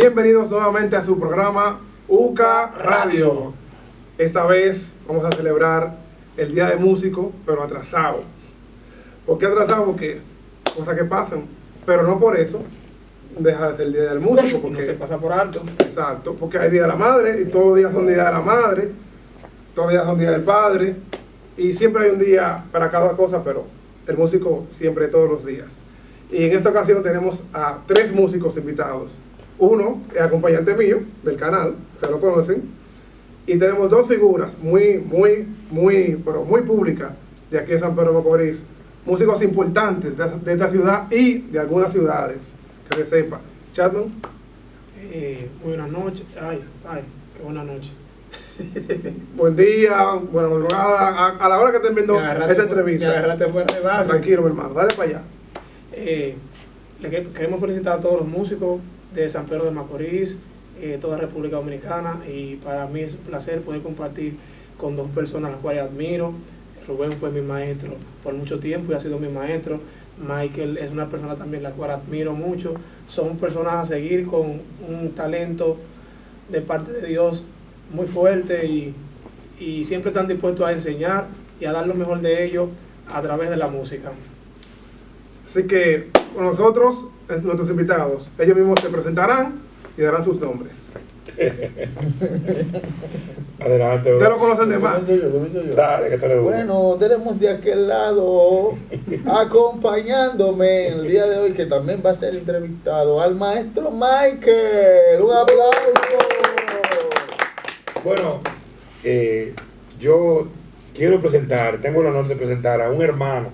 Bienvenidos nuevamente a su programa UCA Radio. Esta vez vamos a celebrar el Día del Músico, pero atrasado. ¿Por qué atrasado? Porque cosas que pasan, pero no por eso deja de ser el Día del Músico. Porque no se pasa por alto. Exacto, porque hay Día de la Madre y todos los días son Día de la Madre, todos los días son Día del Padre y siempre hay un día para cada cosa, pero el músico siempre todos los días. Y en esta ocasión tenemos a 3 músicos invitados. Uno es acompañante mío del canal, ustedes lo conocen, y tenemos 2 figuras muy públicas de aquí de San Pedro de Macorís, músicos importantes de esta ciudad y de algunas ciudades, que se sepa. Chapman. Buenas noches. Ay, qué buena noche. Buen día, buena madrugada, a la hora que estén viendo esta entrevista. Me agarraste fuera de base. Tranquilo, mi hermano, dale para allá. Queremos felicitar a todos los músicos de San Pedro de Macorís, toda República Dominicana, y para mí es un placer poder compartir con 2 personas las cuales admiro. Rubén fue mi maestro por mucho tiempo y ha sido mi maestro. Michael es una persona también la cual admiro mucho. Son personas a seguir con un talento de parte de Dios muy fuerte y siempre están dispuestos a enseñar y a dar lo mejor de ellos a través de la música. Así que con nosotros, nuestros invitados, ellos mismos se presentarán y darán sus nombres. Adelante. ¿Ustedes lo conocen de más? Dale, que te le gusta. Bueno, tenemos de aquel lado, acompañándome el día de hoy, que también va a ser entrevistado, al maestro Michael. ¡Un aplauso! Bueno, yo quiero tengo el honor de presentar a un hermano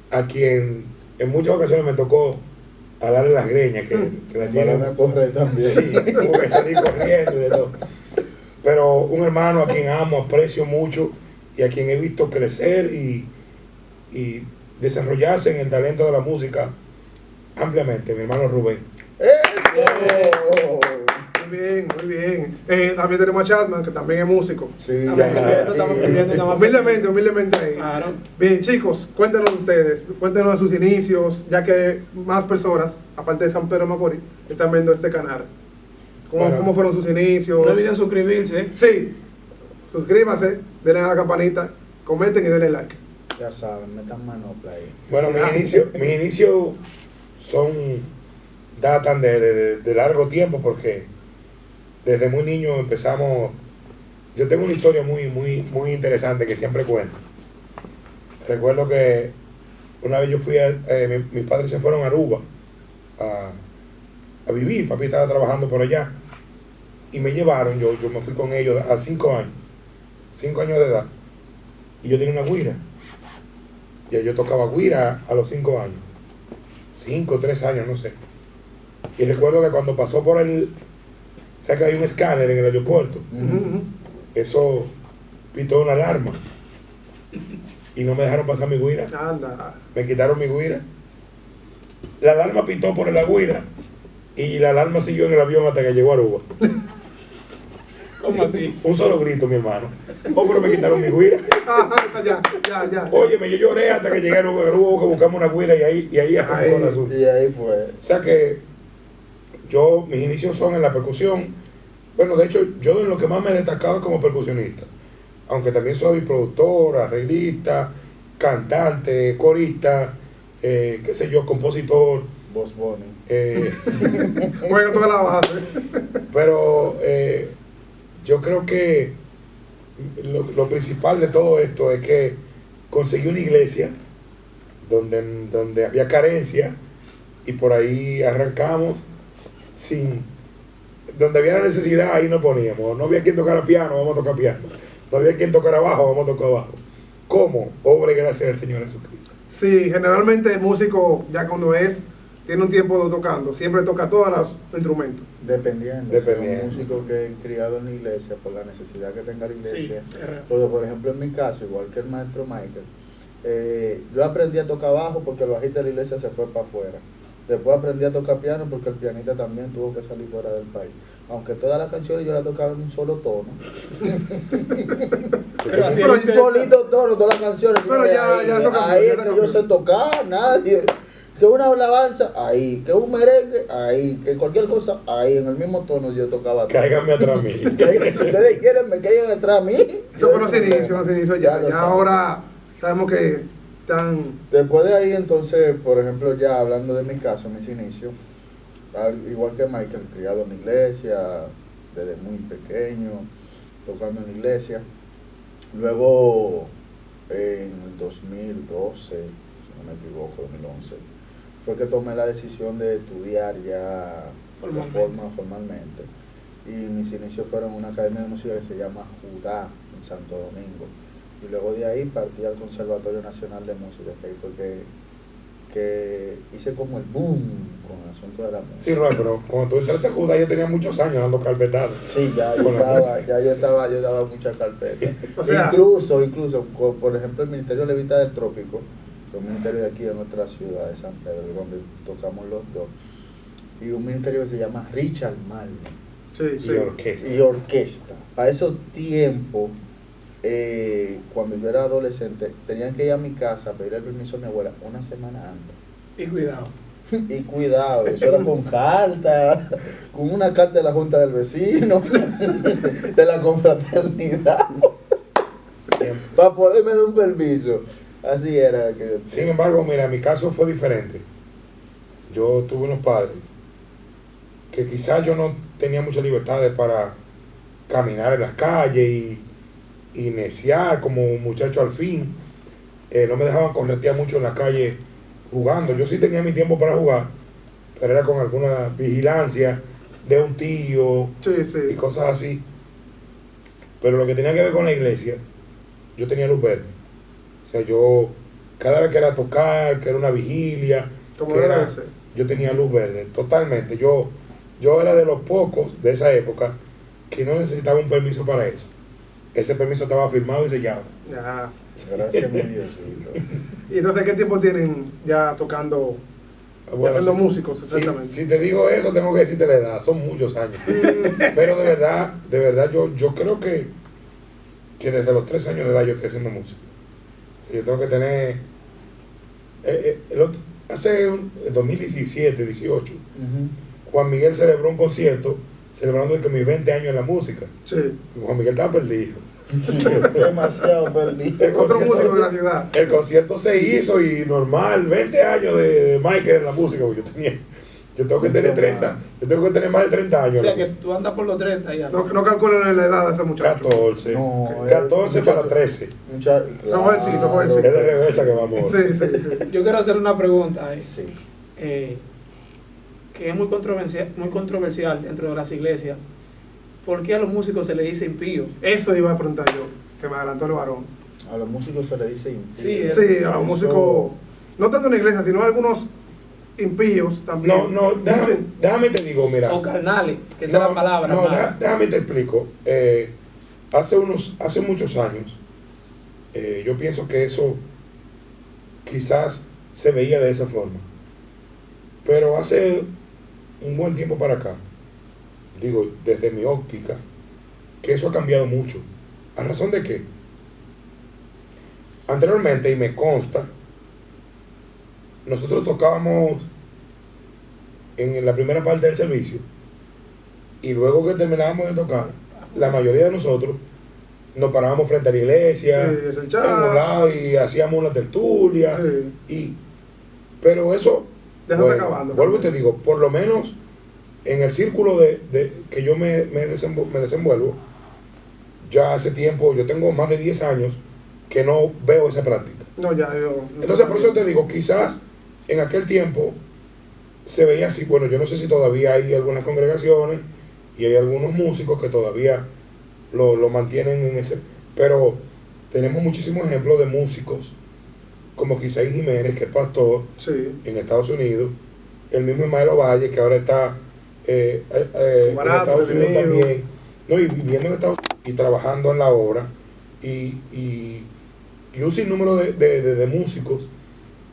a quien en muchas ocasiones me tocó a darle las greñas que la tiene. Para correr también. Sí, tuve que salir corriendo y de todo. Pero un hermano a quien amo, aprecio mucho y a quien he visto crecer y desarrollarse en el talento de la música ampliamente, mi hermano Rubén. ¡Eso! Muy bien. También tenemos a Chapman, que también es músico. Sí, Humildemente ahí. Claro. Bien, chicos, cuéntenos ustedes, cuéntenos de sus inicios, ya que más personas, aparte de San Pedro de Macorís, están viendo este canal. ¿Cómo fueron sus inicios? No olviden suscribirse. Sí, suscríbanse, denle a la campanita, comenten y denle like. Ya saben, metan manopla ahí. Bueno, mis inicios datan de largo tiempo porque desde muy niño empezamos. Yo tengo una historia muy interesante que siempre cuento. Recuerdo que una vez yo fui mis padres se fueron a Aruba a vivir. Papi estaba trabajando por allá y me llevaron. Yo me fui con ellos a 5 años de edad, y yo tenía una güira. Ya yo tocaba güira a los 5 años, 5, 3 años, no sé. Y recuerdo que cuando pasó por o sea que hay un escáner en el aeropuerto, eso pitó una alarma y no me dejaron pasar mi güira. Anda. Me quitaron mi güira. La alarma pitó por la güira y la alarma siguió en el avión hasta que llegó a Aruba. ¿Cómo así? Un solo grito, mi hermano. Oh, pero me quitaron mi güira. Ya. Óyeme, yo lloré hasta que llegué a Aruba. Hubo que buscarme una güira y ahí arrancó el asunto. Y ahí fue. O sea que mis inicios son en la percusión. Bueno, de hecho, yo en lo que más me he destacado es como percusionista. Aunque también soy productor, arreglista, cantante, corista, qué sé yo, compositor. Boss Bunny. Bueno, toda la base. Pero yo creo que lo principal de todo esto es que conseguí una iglesia donde había carencia y por ahí arrancamos. Donde había la necesidad, ahí nos poníamos. No había quien tocara piano, vamos a tocar piano. No había quien tocara bajo, vamos a tocar bajo. ¿Cómo? Obra y gracia del Señor Jesucristo. Sí, generalmente el músico, ya cuando tiene un tiempo tocando, siempre toca todos los instrumentos. Dependiendo. Si es un músico que es criado en la iglesia, por la necesidad que tenga la iglesia. Sí. Porque, por ejemplo, en mi caso, igual que el maestro Michael, yo aprendí a tocar bajo porque el bajista de la iglesia se fue para afuera. Después aprendí a tocar piano porque el pianista también tuvo que salir fuera del país. Aunque todas las canciones yo las tocaba en un solo tono. Un solito tono, todas las canciones. Pero ya ahí es que yo sé tocar, nadie. Que una alabanza, ahí. Que un merengue, ahí. Que cualquier cosa, ahí. En el mismo tono yo tocaba. Cáiganme atrás a mí. Si ustedes quieren, me caigan atrás a mí. Eso fue los inicios ya. lo Ya saben. ahora sabemos que están... Después de ahí, entonces, por ejemplo, ya hablando de mi caso, mis inicios, igual que Michael, criado en la iglesia, desde muy pequeño, tocando en la iglesia. Luego, en el 2012, si no me equivoco, 2011, fue que tomé la decisión de estudiar ya formalmente. Y mis inicios fueron en una academia de música que se llama Judá, en Santo Domingo. Y luego de ahí partí al Conservatorio Nacional de Música, que ahí fue que hice como el boom con el asunto de la música. Sí, Roy, pero cuando tú entraste a Judá yo tenía muchos años dando carpetazos. Sí, yo daba mucha carpeta. O sea, incluso, por ejemplo, el Ministerio de Levita del Trópico, que es un ministerio de aquí de nuestra ciudad de San Pedro, donde tocamos los dos, y un ministerio que se llama Richard Malvin. Sí, Y Y orquesta. Para esos tiempos, cuando yo era adolescente, tenían que ir a mi casa a pedir el permiso a mi abuela una semana antes. Y cuidado. Y cuidado, eso era con carta, con una carta de la Junta del Vecino, de la confraternidad, para poderme dar un permiso. Así era que yo Sin embargo, mira, mi caso fue diferente. Yo tuve unos padres que quizás yo no tenía muchas libertades para caminar en las calles y neciar como un muchacho al fin. No me dejaban corretear mucho en la calle jugando. Yo sí tenía mi tiempo para jugar, pero era con alguna vigilancia de un tío y cosas así. Pero lo que tenía que ver con la iglesia, yo tenía luz verde. O sea, yo cada vez que era tocar, que era una vigilia, Como que debe era, ser. yo tenía luz verde, totalmente. Yo era de los pocos de esa época que no necesitaba un permiso para eso. Ese permiso estaba firmado y sellado. Ya. Gracias, mi Diosito. ¿Y entonces qué tiempo tienen ya tocando, Bueno, haciendo si- músicos exactamente? Si te digo eso, tengo que decirte la edad, son muchos años. Pero de verdad, yo creo que desde los 3 años de edad yo estoy haciendo música. O sea, yo tengo que tener... en 2017, 18, Ujú. Juan Miguel celebró un concierto celebrando que mis 20 años en la música. Sí. Juan Miguel estaba perdido. Demasiado perdido. Otro músico de la ciudad. El concierto se hizo y normal, 20 años de Michael en la música, porque yo tengo que tener 30, yo tengo que tener más de 30 O años. sea en que la música. tú andas por los 30 ya. No calculen la edad de ese muchacho. 14, No, 14 el para muchacho- 13. Jovencito. Es de reversa que vamos. Sí. Yo quiero hacer una pregunta Sí. que es muy controversial dentro de las iglesias. ¿Por qué a los músicos se les dice impío? Eso iba a preguntar yo, que me adelantó el varón. A los músicos se le dice impío. Sí, Sí, a los Eso- músicos, no tanto en la iglesia, sino algunos impíos también. No, Dicen, déjame te digo, mira. O carnales, que esa es la palabra. No, hermano. déjame te explico. Hace muchos años, yo pienso que eso quizás se veía de esa forma. Pero hace un buen tiempo para acá, digo, desde mi óptica, que eso ha cambiado mucho. ¿A razón de qué? Anteriormente, y me consta, nosotros tocábamos en la primera parte del servicio y luego que terminábamos de tocar, la mayoría de nosotros nos parábamos frente a la iglesia, Sí, es el chat. en un lado y hacíamos una tertulia. Sí. Pero eso, Ya se está acabando. vuelvo y te digo, por lo menos en el círculo de que yo me desenvuelvo, ya hace tiempo, yo tengo más de 10 años que no veo esa práctica. No, ya yo. Entonces, por eso te digo, quizás en aquel tiempo se veía así. Bueno, yo no sé si todavía hay algunas congregaciones y hay algunos músicos que todavía lo mantienen en ese. Pero tenemos muchísimos ejemplos de músicos, como Quisay Jiménez, que es pastor Sí. en Estados Unidos, el mismo Ismael Ovalle, que ahora está en Barato, Estados Unidos prevenido. también, no, y viviendo en Estados Unidos y trabajando en la obra, y un sinnúmero de músicos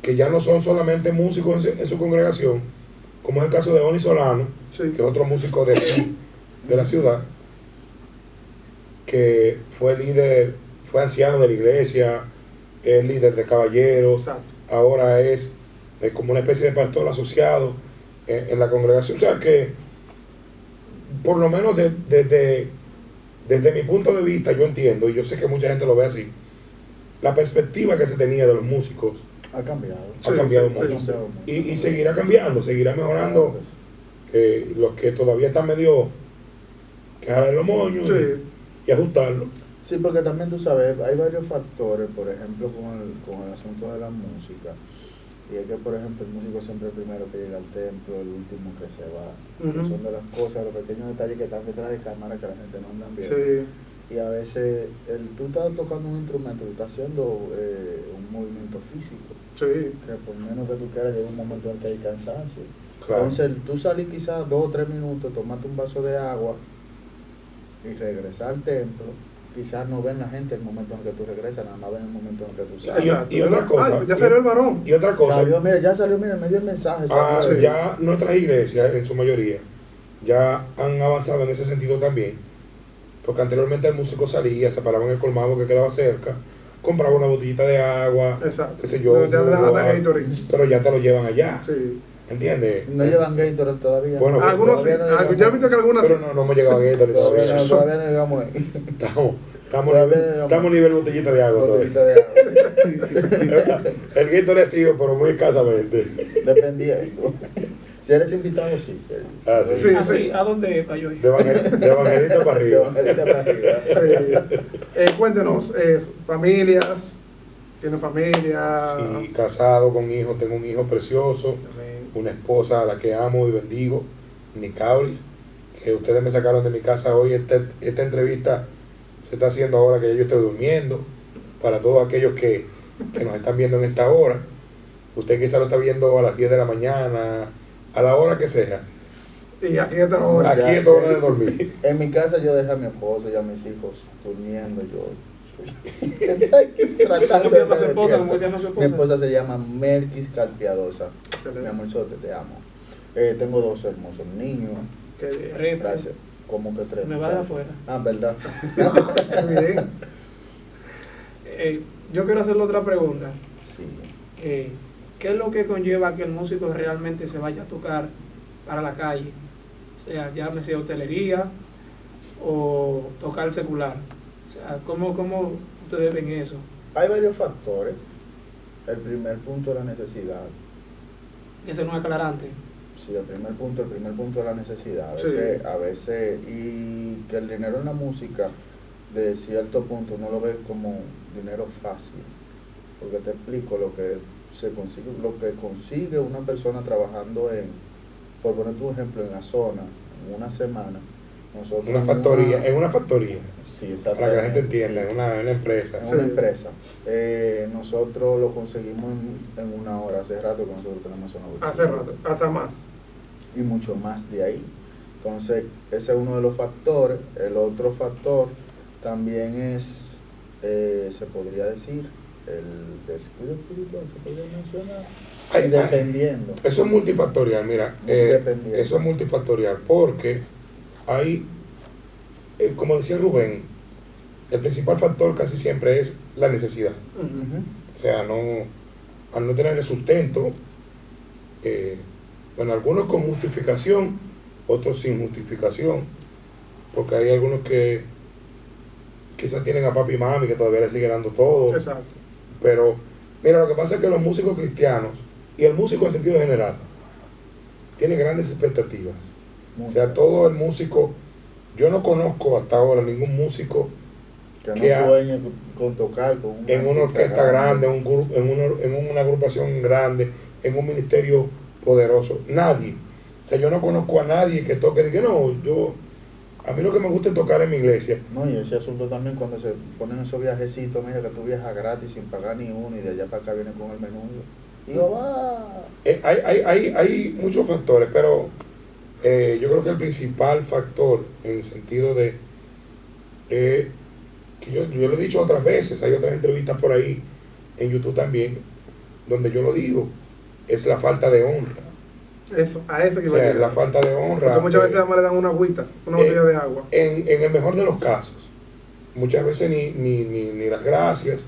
que ya no son solamente músicos en su congregación, como es el caso de Oni Solano, Sí. que es otro músico de la ciudad, que fue líder, fue anciano de la iglesia, es líder de caballeros, Exacto. ahora es como una especie de pastor asociado en la congregación. O sea que, por lo menos desde mi punto de vista, yo entiendo, y yo sé que mucha gente lo ve así, la perspectiva que se tenía de los músicos Ha cambiado. ha cambiado sí, mucho. sí. Y seguirá cambiando, seguirá mejorando. Los que todavía están medio que jalar los moños Sí. y ajustarlo. Sí, porque también tú sabes, hay varios factores, por ejemplo, con el asunto de la música. Y es que, por ejemplo, el músico siempre es el primero que llega al templo, el último que se va. Que son de las cosas, los pequeños detalles que están detrás de cámara que la gente no anda viendo. Sí. Y a veces, tú estás tocando un instrumento, tú estás haciendo un movimiento físico. Sí. Que por menos que tú quieras, llega un momento en que hay cansancio. Claro. Entonces, tú salís quizás 2 o 3 minutos, tomate un vaso de agua y regresar al templo. Quizás no ven la gente el momento en que tú regresas, nada más ven el momento en que tú sales. Y otra cosa. Ya salió el varón. Y otra cosa. Ya salió, mira, me dio el mensaje. Ah, salió. ya nuestras iglesias, en su mayoría, ya han avanzado en ese sentido también. Porque anteriormente el músico salía, se paraba en el colmado que quedaba cerca, compraba una botellita de agua, Exacto. qué sé yo. Pero ya le dan hasta agua, Gatorade. pero ya te lo llevan allá. Sí. ¿Entiendes? No llevan Gatorade todavía. Bueno, Algunos sí. todavía no llegamos. Ya he visto que algunos sí. Pero no hemos llegado a Gatorade todavía. Todavía no llegamos ahí. Estamos a nivel botellita de agua todavía. Botellita de agua. El Gatorade ha sido, pero muy escasamente. Dependiendo. Si eres invitado, sí. Ah, sí. Sí. Así, ¿a dónde va yo? De evangelista para De arriba. evangelista para arriba. Sí. Cuéntenos, familias, ¿tienen familia? Sí, casado con hijos, tengo un hijo precioso, Amén. una esposa a la que amo y bendigo, Nicauris, que ustedes me sacaron de mi casa hoy. Esta entrevista se está haciendo ahora que yo estoy durmiendo, para todos aquellos que nos están viendo en esta hora. Usted quizá lo está viendo a las 10 de la mañana, a la hora que sea. Y aquí está la hora. Aquí es hora de dormir. En mi casa yo dejé a mi esposa y a mis hijos durmiendo. Tratando ¿Cómo se llama de su esposa? despierto. ¿Cómo se llama su esposa? Mi esposa se llama Merkis Carpiadosa. Excelente. Mi amorzote, te amo. Tengo 2 hermosos niños. Qué bien. Tres. Gracias. ¿Cómo que 3? Me va de afuera. Ah, verdad. Qué bien. Yo quiero hacerle otra pregunta. Sí. ¿Qué es lo que conlleva que el músico realmente se vaya a tocar para la calle? O sea, llámese hotelería o tocar secular. O sea, ¿cómo ustedes ven eso? Hay varios factores. El primer punto es la necesidad. Ese no es aclarante. Sí, el primer punto es la necesidad. Sí. A veces, y que el dinero en la música, de cierto punto, uno lo ve como dinero fácil. Porque te explico lo que consigue una persona trabajando por poner tu ejemplo, en la zona, en una semana. Nosotros En una factoría, Sí, para que la gente exactamente, entienda, sí. en una empresa. En Sí. una empresa. Nosotros lo conseguimos en 1 hora. Hace rato que nosotros tenemos una bolsa. Hace rato, hasta más. Y mucho más de ahí. Entonces, ese es uno de los factores. El otro factor también es, se podría decir, el descuido espiritual, se podría mencionar. Y dependiendo. Eso es multifactorial, mira. Dependiendo. Eso es multifactorial porque hay, como decía Rubén, el principal factor casi siempre es la necesidad. Ujú. O sea, al no tener el sustento, bueno, algunos con justificación, otros sin justificación, porque hay algunos que quizás tienen a papi y mami que todavía le sigue dando todo. Exacto. Pero, mira, lo que pasa es que los músicos cristianos, y el músico en sentido general, tiene grandes expectativas. O sea, Muchas. todo el músico, yo no conozco hasta ahora ningún músico Que no que sueñe con tocar con en una orquesta grande, en una agrupación grande, en un ministerio poderoso. Nadie. O sea, yo no conozco a nadie que toque y que no, a mí lo que me gusta es tocar en mi iglesia. No, y ese asunto también cuando se ponen esos viajecitos, mira que tú viajas gratis sin pagar ni uno y de allá para acá viene con el menú. Y yo, va. Hay muchos factores, pero yo creo que el principal factor en el sentido de que yo lo he dicho otras veces, hay otras entrevistas por ahí en YouTube también, donde yo lo digo, es la falta de honra. Eso, a eso que O iba a sea, llegar. la falta de honra. Porque muchas veces además le dan una agüita, una botella de agua. En el mejor de los casos, muchas veces ni las gracias,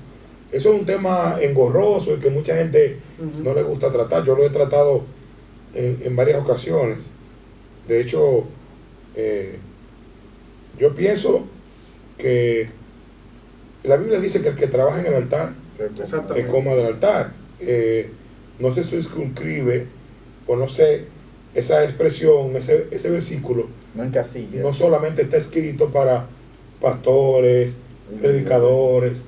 eso es un tema engorroso y que mucha gente no le gusta tratar. Yo lo he tratado en varias ocasiones. De hecho, yo pienso que la Biblia dice que el que trabaja en el altar, que coma del altar. No se circunscribe, o no sé, esa expresión, ese versículo, No encasilla. no solamente está escrito para pastores, predicadores,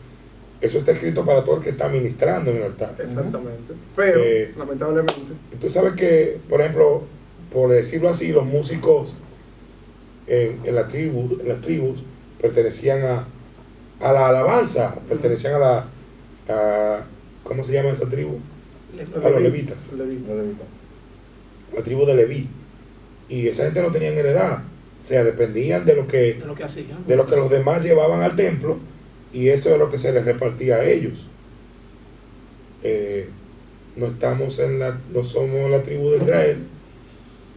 eso está escrito para todo el que está ministrando en el altar. Exactamente. Pero, lamentablemente. Tú sabes que, por ejemplo, por decirlo así, los músicos en las tribus pertenecían a la alabanza, pertenecían a ¿cómo se llama esa tribu? A los levitas. La tribu de Leví. Y esa gente no tenían heredad. O sea, dependían de lo que hacían. De lo que los demás llevaban al templo, y eso es lo que se les repartía a ellos. No somos la tribu de Israel,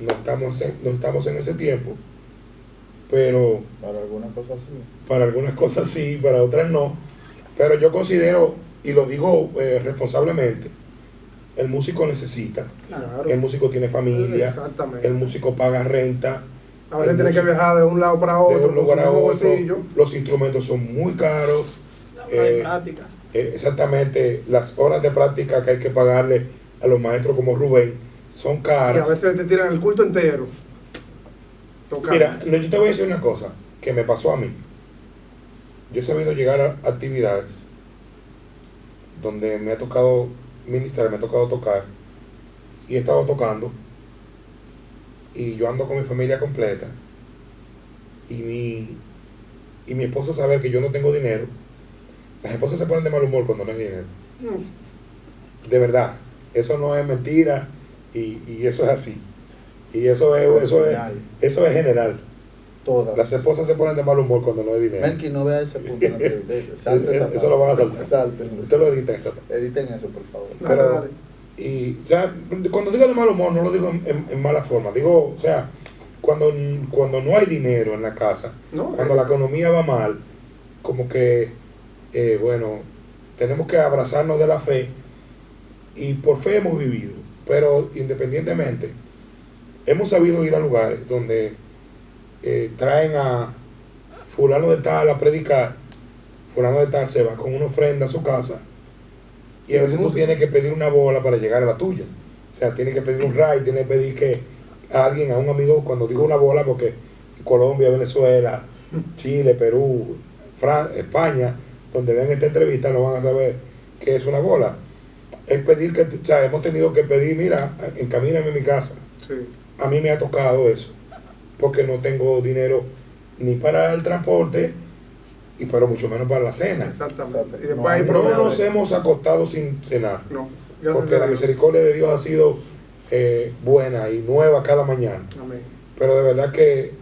no estamos en ese tiempo, pero para algunas cosas sí. Para algunas cosas sí, para otras no. Pero yo considero, y lo digo responsablemente, el músico necesita. Claro. El músico tiene familia. Exactamente. El músico paga renta. A veces tiene que viajar de un lado para otro. De un lugar a otro. Bolsillo. Los instrumentos son muy caros. La práctica. Exactamente. Las horas de práctica que hay que pagarle a los maestros como Rubén son caras. Y a veces te tiran el culto entero. Tocando. Mira, yo te voy a decir una cosa que me pasó a mí. Yo he sabido llegar a actividades donde me ha tocado ministrar, me ha tocado tocar, y he estado tocando, y yo ando con mi familia completa, y mi esposa sabe que yo no tengo dinero. Las esposas se ponen de mal humor cuando no hay dinero. De verdad, eso no es mentira, y eso es así. Y eso es general. Todas. Las esposas se ponen de mal humor cuando no hay dinero. Melqui, no vea ese punto en la entrevista. Eso lo van a saltar. Salten. Usted lo edita, exacto. Editen eso, por favor. Pero, Dale. y, o sea, cuando digo de mal humor, no lo digo en mala forma. Digo, o sea, cuando no hay dinero en la casa, No, cuando la economía va mal, como que, bueno, tenemos que abrazarnos de la fe, y por fe hemos vivido. Pero independientemente, hemos sabido ir a lugares donde traen a fulano de tal a predicar, fulano de tal se va con una ofrenda a su casa, y a veces tú tienes que pedir una bola para llegar a la tuya. O sea, tienes que pedir un ride, tienes que pedir que a alguien, a un amigo, cuando digo una bola, porque Colombia, Venezuela, Chile, Perú, España, donde ven esta entrevista, no van a saber qué es una bola. Es pedir que, o sea, hemos tenido que pedir, mira, encamíname a mi casa. Sí. A mí me ha tocado eso, porque no tengo dinero ni para el transporte, y pero mucho menos para la cena. Exactamente. Y No, después hay No problemas. nos hemos acostado sin cenar, No. Gracias porque a la Dios. misericordia de Dios ha sido buena y nueva cada mañana. Amén. Pero de verdad que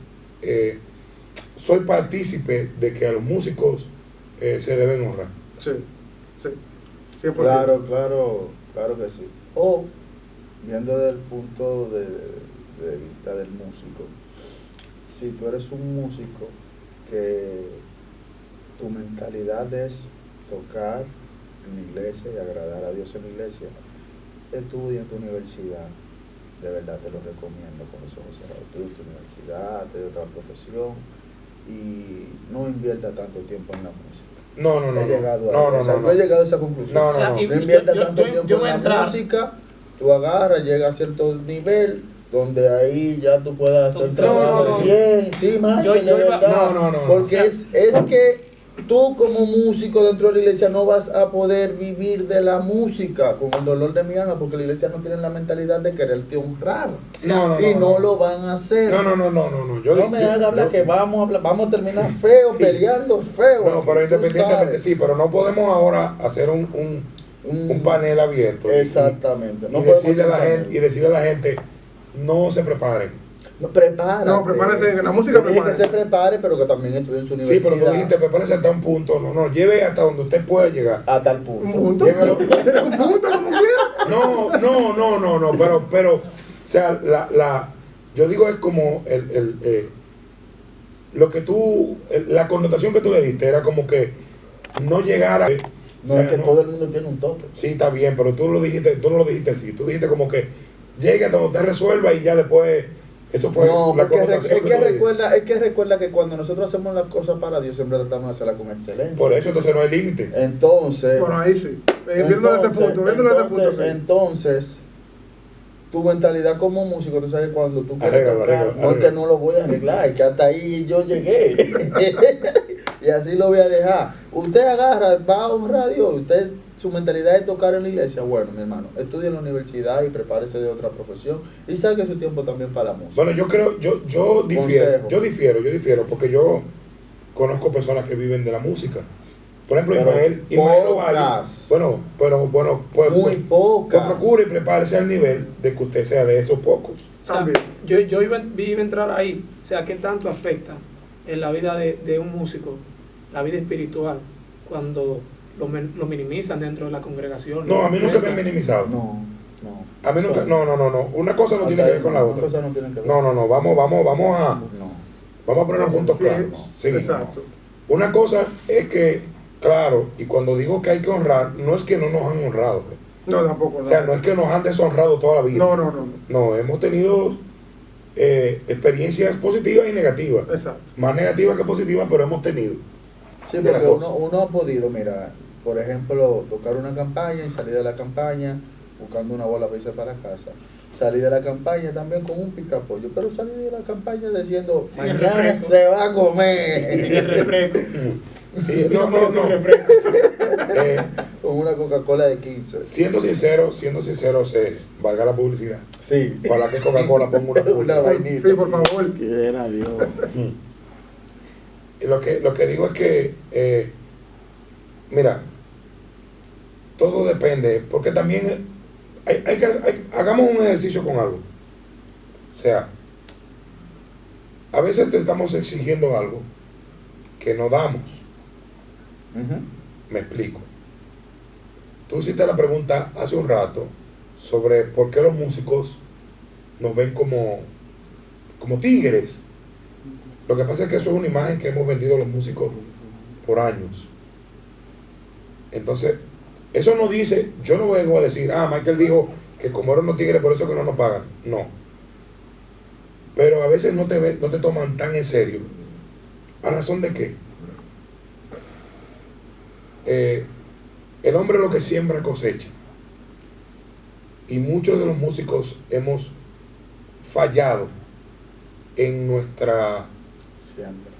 soy partícipe de que a los músicos se deben honrar. Sí. Sí. 100%. Claro que sí. O, viendo desde el punto de vista del músico, si tú eres un músico que tu mentalidad es tocar en la iglesia y agradar a Dios en la iglesia, estudia en tu universidad. De verdad te lo recomiendo con los ojos cerrados. Estudia en tu universidad, te otra profesión, y no invierta tanto tiempo en la música. No. He llegado No. he llegado a esa conclusión. No, O sea, no. y- No inviertas yo- tanto yo- tiempo yo voy a en la entrar. música, tú agarras, llegas a cierto nivel donde ahí ya tú puedas hacer No, trabajo no. bien, sí, Michael, Yo de iba- verdad, no. porque O sea, es que tú como músico dentro de la iglesia no vas a poder vivir de la música con el dolor de mi alma, porque la iglesia no tiene la mentalidad de quererte honrar, y no lo van a hacer. No. No me haga hablar que vamos a terminar feo, peleando feo. No, aquí, pero tú independientemente, sabes. sí, pero no podemos ahora hacer un panel abierto. Exactamente. No Y podemos decirle a la hacer gente, panel. y decirle a la gente, no se preparen. No, prepárate. No, prepárate, en la música Yo dije que prepárate. se prepare, pero que también estudie en su Sí, universidad. pero tú dijiste, prepárese hasta un punto. No, lleve hasta donde usted pueda llegar. A tal punto. Un punto. Llévalo. Un punto como quiera. No, pero, o sea, yo digo es como lo que la connotación que tú le diste era como que no llegar a No O sea, es que todo el mundo tiene un toque. Sí, está bien, pero tú no lo dijiste así. Tú dijiste como que llegue a donde te resuelva y ya después. Eso fue No, la porque connotación es que que tú le diste. recuerda, que cuando nosotros hacemos las cosas para Dios, siempre tratamos de hacerlas con excelencia. Por eso entonces no hay límite. Entonces, Bueno, ahí sí. Viéndolo desde ese punto, sí. entonces, tu mentalidad como músico, tú sabes cuando tú quieres Arréglalo, tocar, arréglalo, no es que arréglalo. no lo voy a arreglar, es que hasta ahí yo llegué. Y así lo voy a dejar. Usted agarra, va a un radio, usted, su mentalidad es tocar en la iglesia. Bueno, mi hermano, estudie en la universidad y prepárese de otra profesión y saque su tiempo también para la música. Bueno, yo creo, yo difiero, porque yo conozco personas que viven de la música. Por ejemplo, Pero Ismael Ovalle. pocas. Bueno, pues, Muy pues pocas. procure y prepárese al nivel de que usted sea de esos pocos. O sea, También. yo iba a entrar ahí, o sea, ¿qué tanto afecta en la vida de un músico, la vida espiritual, cuando lo minimizan dentro de la congregación? No, a mí nunca me iglesia? han minimizado. No. A mí nunca, no. Una cosa no Hasta tiene que ver ahí, con la una otra. cosa no tiene que ver. No, No. vamos a poner los puntos Sí, claros. no. Sí, Exacto. Una cosa es que, claro, y cuando digo que hay que honrar, no es que no nos han honrado. Pues. No, tampoco. O sea, no es que nos han deshonrado toda la vida. No. No, hemos tenido experiencias positivas y negativas. Exacto. Más negativas que positivas, pero hemos tenido. Sí, de las porque dos. uno ha podido, mira, por ejemplo, tocar una campaña y salir de la campaña buscando una bola para irse para casa. Salir de la campaña también con un picapollo, pero salir de la campaña diciendo, Sin el mañana refresco. se va a comer. Sin el refresco. Sí, Pido no. sin refresco. Eh, Con una Coca-Cola de 15. siendo sincero, valga la publicidad. Sí. Para que Coca-Cola ponga una Una publicidad. vainita. Sí, por favor. Quiera Dios. Lo que digo es que, mira, todo depende, porque también hagamos un ejercicio con algo. O sea, a veces te estamos exigiendo algo que no damos. Ujú. Me explico. Tú hiciste la pregunta hace un rato sobre por qué los músicos nos ven como tigres. Lo que pasa es que eso es una imagen que hemos vendido los músicos por años. Entonces, eso no dice, yo no vengo a decir, Michael dijo que como eran los tigres, por eso que no nos pagan. No. Pero a veces no te toman tan en serio. ¿A razón de qué? El hombre lo que siembra cosecha. Y muchos de los músicos hemos fallado en Siempre.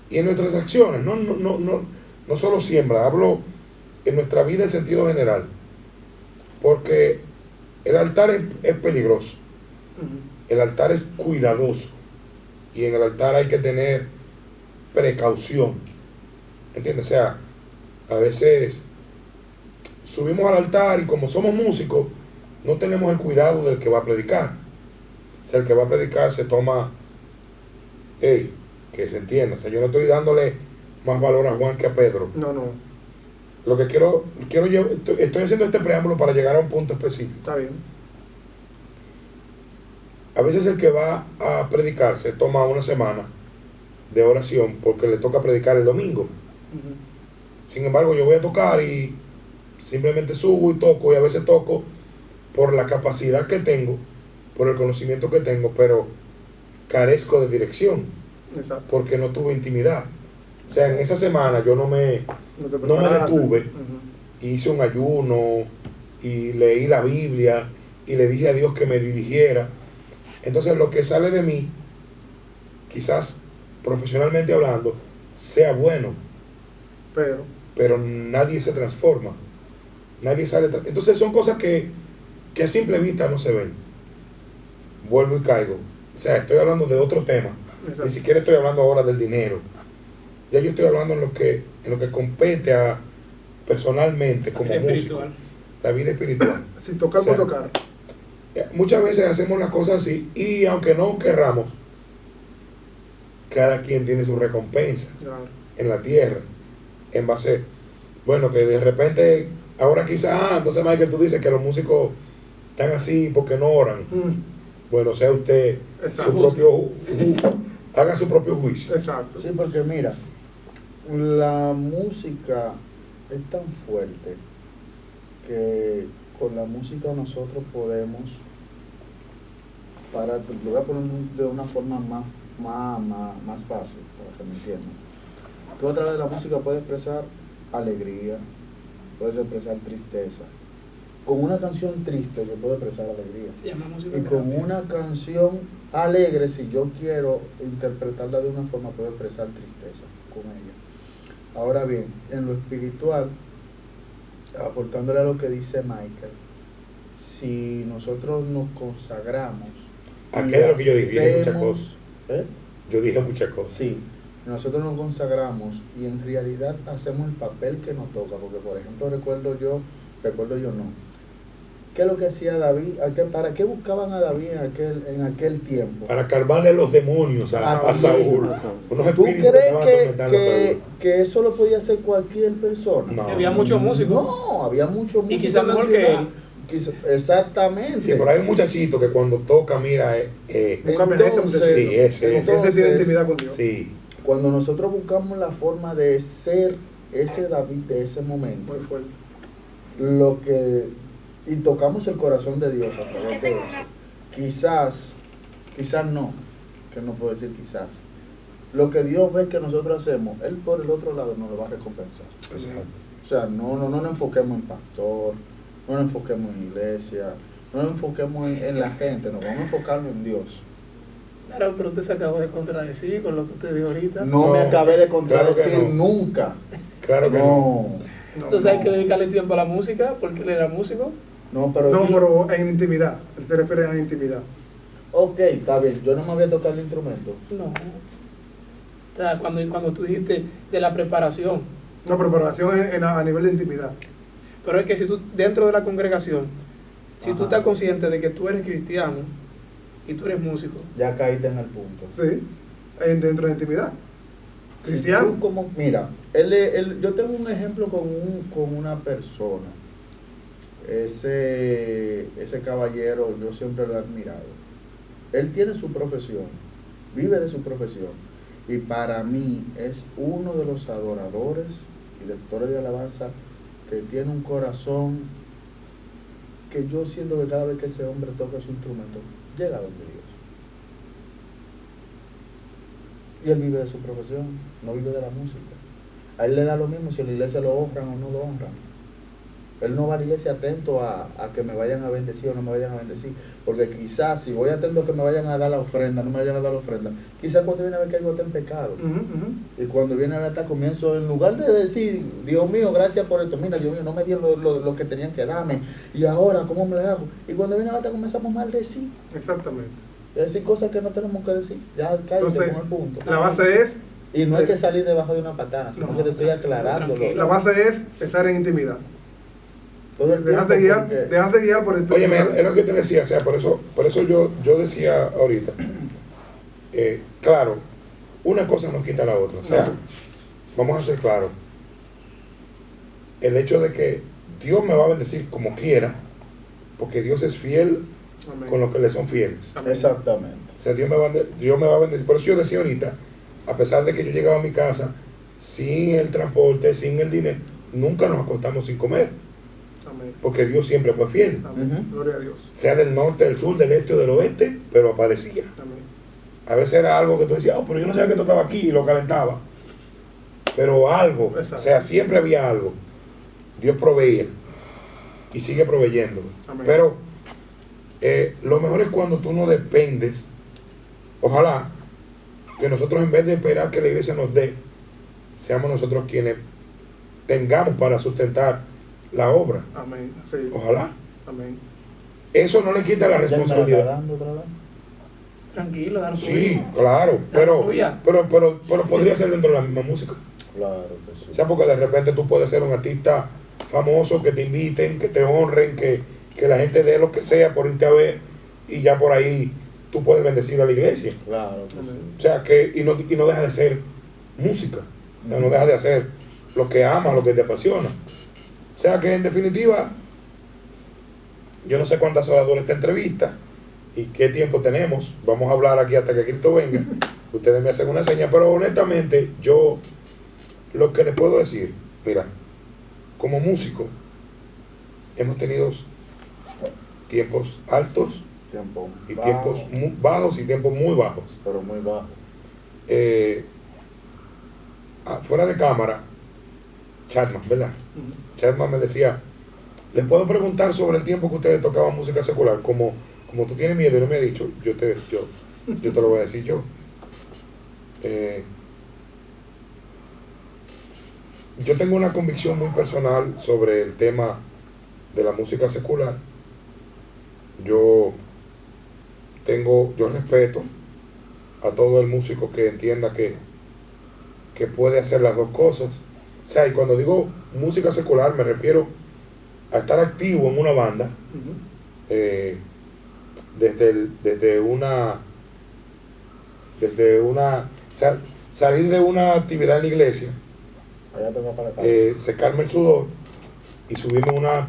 y en nuestras acciones. No solo siembra, hablo en nuestra vida en sentido general. Porque el altar es peligroso. El altar es cuidadoso. Y en el altar hay que tener precaución. ¿Entiendes? O sea, a veces subimos al altar y como somos músicos, no tenemos el cuidado del que va a predicar. O sea, el que va a predicar se toma, que se entienda. O sea, yo no estoy dándole más valor a Juan que a Pedro. No. Lo que estoy haciendo este preámbulo para llegar a un punto específico. Está bien. A veces el que va a predicar se toma una semana de oración porque le toca predicar el domingo. Sin embargo, yo voy a tocar y simplemente subo y toco, y a veces toco por la capacidad que tengo, por el conocimiento que tengo, pero carezco de dirección Exacto. porque no tuve intimidad. O sea, en esa semana yo no me detuve. Ujú. Hice un ayuno y leí la Biblia y le dije a Dios que me dirigiera. Entonces lo que sale de mí, quizás profesionalmente hablando, sea bueno, pero nadie se transforma, nadie sale. Entonces son cosas que a simple vista no se ven. Vuelvo y caigo. O sea, estoy hablando de otro tema. Exacto. Ni siquiera estoy hablando ahora del dinero. Ya yo estoy hablando en lo que compete a personalmente como Vida músico. espiritual. La vida espiritual. Si tocar O sea, por tocar. Muchas veces hacemos las cosas así y aunque no querramos, cada quien tiene su recompensa Claro. en la tierra en base, bueno, que de repente ahora quizás, entonces Michael, tú dices que los músicos están así porque no oran. Bueno, sea usted Exacto. haga su propio juicio. Exacto. Sí, porque mira, la música es tan fuerte que con la música nosotros podemos, lo voy a poner de una forma más fácil, para que me entiendan. Tú a través de la música puedes expresar alegría, puedes expresar tristeza. Con una canción triste yo puedo expresar alegría. Se llama música Y con terapia. una canción alegre, si yo quiero interpretarla de una forma, puedo expresar tristeza con ella. Ahora bien, en lo espiritual, aportándole a lo que dice Michael, si nosotros nos consagramos, Aquí es lo que yo dije muchas hacemos- cosas. ¿eh? Yo dije muchas cosas. Sí, nosotros nos consagramos y en realidad hacemos el papel que nos toca, porque por ejemplo recuerdo yo no. ¿Qué es lo que hacía David? ¿Para qué buscaban a David en aquel tiempo? Para calmarle los demonios a Saúl. Unos ¿Tú espíritus crees estaban atormentando a Saúl. que eso lo podía hacer cualquier persona? No. Había muchos músicos. No, había muchos músicos. Y quizás en la mejor que ciudad. él. Exactamente. Sí, pero hay un muchachito que cuando toca, mira, Buscame a ese muchachito. Sí, ese. Ese tiene intimidad con Dios. sí, Cuando nosotros buscamos la forma de ser ese David de ese momento, Muy fuerte. y tocamos el corazón de Dios a través de eso, quizás no, que no puedo decir quizás, lo que Dios ve que nosotros hacemos, Él por el otro lado nos lo va a recompensar. exacto. O sea, no nos enfoquemos en pastor, no nos enfoquemos en iglesia, no nos enfoquemos en la gente, nos vamos a enfocarnos en Dios. Claro, pero usted se acabó de contradecir con lo que usted dijo ahorita. No, No, me acabé de contradecir claro que no. nunca. Claro que no. No. Entonces hay que dedicarle tiempo a la música porque él era músico. No, pero... No, pero en intimidad. Él se refiere a intimidad. Ok, está bien, yo no me voy a tocar el instrumento. No. O sea, cuando tú dijiste de la preparación. No, preparación a nivel de intimidad. Pero es que si tú, dentro de la congregación, si tú Ajá. estás consciente de que tú eres cristiano y tú eres músico, Ya caíste en el punto. Sí. Dentro de intimidad. Si Cristiano. tú como, mira, yo tengo un ejemplo con una persona. Ese caballero yo siempre lo he admirado. Él tiene su profesión, vive de su profesión, y para mí es uno de los adoradores y directores de alabanza que tiene un corazón que yo siento que cada vez que ese hombre toca su instrumento, llega a donde Dios. Y él vive de su profesión, no vive de la música. A él le da lo mismo si en la iglesia lo honran o no lo honran. Él no va a la iglesia atento a que me vayan a bendecir o no me vayan a bendecir. Porque quizás si voy atento a que me vayan a dar la ofrenda, no me vayan a dar la ofrenda, quizás cuando viene a ver que algo está en pecado. Ujú, ujú. Y cuando viene a ver hasta comienzo, en lugar de decir, Dios mío, gracias por esto, mira, Dios mío, no me dieron lo que tenían que darme, y ahora, ¿cómo me lo hago? Y cuando viene a ver hasta comenzamos a maldecir, Exactamente. y decir cosas que no tenemos que decir, ya cállate Entonces, con el punto. la base es, Y no hay que salir debajo de una patada, sino No, que te estoy aclarando. tranquilo. la base es estar en intimidad. Todo el Dejarse tiempo, guiar, porque- dejarse guiar por el Oye, Espíritu Santo. es lo que te decía, o sea, por eso yo decía ahorita, claro, una cosa no quita la otra, o sea, vamos a ser claros, el hecho de que Dios me va a bendecir como quiera, porque Dios es fiel Amén. con los que le son fieles, Amén. Exactamente. o sea, Dios me va a bendecir, por eso yo decía ahorita, a pesar de que yo llegaba a mi casa sin el transporte, sin el dinero, nunca nos acostamos sin comer, Amén. porque Dios siempre fue fiel, Amén. Ujú. Gloria a Dios. sea del norte, del sur, del este o del oeste, pero aparecía. Amén. A veces era algo que tú decías, oh, pero yo no sabía que esto estaba aquí y lo calentaba. Pero algo, Exacto. o sea, siempre había algo. Dios proveía y sigue proveyendo. Amén. Pero lo mejor es cuando tú no dependes. Ojalá que nosotros, en vez de esperar que la iglesia nos dé, seamos nosotros quienes tengamos para sustentar la obra. Amén. Sí. Ojalá. Amén. Eso no le quita la ¿Ya me la está responsabilidad. dando otra vez? tranquilo, dar Sí, claro, pero Aleluya. podría ser dentro de la misma música. Claro que sí. O sea, porque de repente tú puedes ser un artista famoso, que te inviten, que te honren, que la gente dé lo que sea por irte a ver, y ya por ahí tú puedes bendecir a la iglesia. Claro que sí. O sea, que y no deja de ser música, o sea, no deja de hacer lo que amas, lo que te apasiona. O sea, que en definitiva, yo no sé cuántas horas dura esta entrevista y qué tiempo tenemos. Vamos a hablar aquí hasta que Cristo venga. Ustedes me hacen una seña, pero honestamente, yo lo que les puedo decir, mira, como músico, hemos tenido tiempos altos Tiempo y bajo, tiempos bajos y tiempos muy bajos. pero muy bajo. Fuera de cámara, Chapman, ¿verdad? Chapman me decía, les puedo preguntar sobre el tiempo que ustedes tocaban música secular, como tú tienes miedo y no me has dicho, yo te lo voy a decir yo. Yo tengo una convicción muy personal sobre el tema de la música secular. Yo respeto a todo el músico que entienda que puede hacer las dos cosas. O sea, y cuando digo música secular me refiero a estar activo en una banda, salir de una actividad en la iglesia, Allá tengo para acá. secarme el sudor y subirme a una